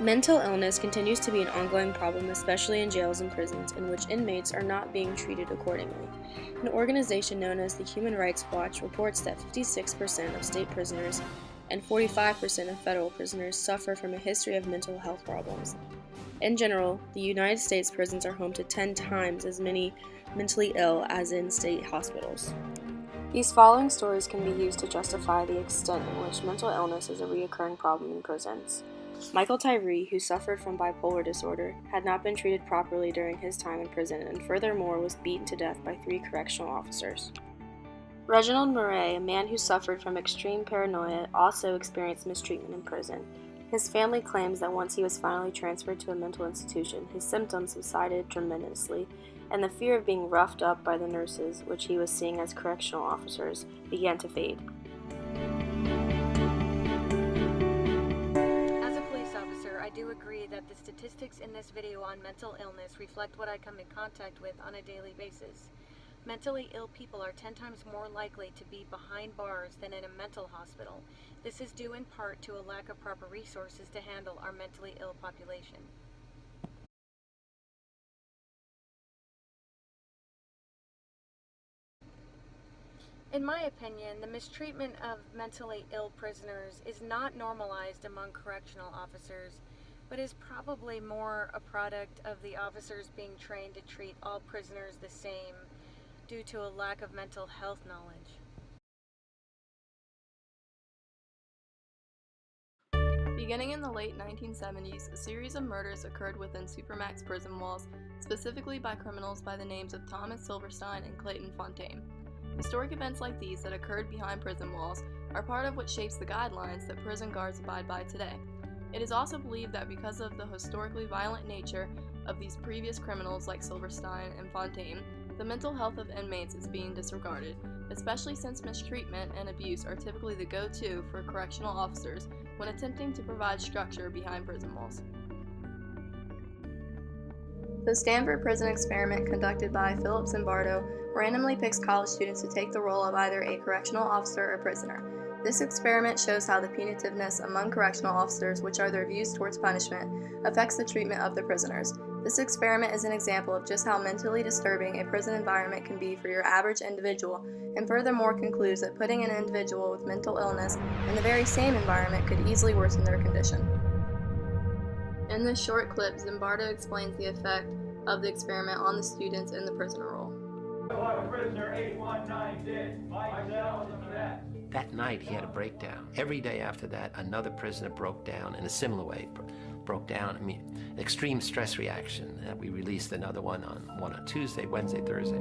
Mental illness continues to be an ongoing problem, especially in jails and prisons, in which inmates are not being treated accordingly. An organization known as the Human Rights Watch reports that 56% of state prisoners and 45% of federal prisoners suffer from a history of mental health problems. In general, the United States prisons are home to 10 times as many mentally ill as in state hospitals. These following stories can be used to justify the extent in which mental illness is a recurring problem in prisons. Michael Tyree, who suffered from bipolar disorder, had not been treated properly during his time in prison and furthermore was beaten to death by 3 correctional officers. Reginald Murray, a man who suffered from extreme paranoia, also experienced mistreatment in prison. His family claims that once he was finally transferred to a mental institution, his symptoms subsided tremendously, and the fear of being roughed up by the nurses, which he was seeing as correctional officers, began to fade. I do agree that the statistics in this video on mental illness reflect what I come in contact with on a daily basis. Mentally ill people are 10 times more likely to be behind bars than in a mental hospital. This is due in part to a lack of proper resources to handle our mentally ill population. In my opinion, the mistreatment of mentally ill prisoners is not normalized among correctional officers, but is probably more a product of the officers being trained to treat all prisoners the same due to a lack of mental health knowledge. Beginning in the late 1970s, a series of murders occurred within Supermax prison walls, specifically by criminals by the names of Thomas Silverstein and Clayton Fontaine. Historic events like these that occurred behind prison walls are part of what shapes the guidelines that prison guards abide by today. It is also believed that because of the historically violent nature of these previous criminals like Silverstein and Fontaine, the mental health of inmates is being disregarded, especially since mistreatment and abuse are typically the go-to for correctional officers when attempting to provide structure behind prison walls. The Stanford Prison Experiment, conducted by Philip Zimbardo, randomly picks college students to take the role of either a correctional officer or prisoner. This experiment shows how the punitiveness among correctional officers, which are their views towards punishment, affects the treatment of the prisoners. This experiment is an example of just how mentally disturbing a prison environment can be for your average individual, and furthermore concludes that putting an individual with mental illness in the very same environment could easily worsen their condition. In this short clip, Zimbardo explains the effect of the experiment on the students in the prisoner role. Prisoner 819 did. That night he had a breakdown. Every day after that, another prisoner broke down in a similar way. Broke down, extreme stress reaction. We released another one on Tuesday, Wednesday, Thursday.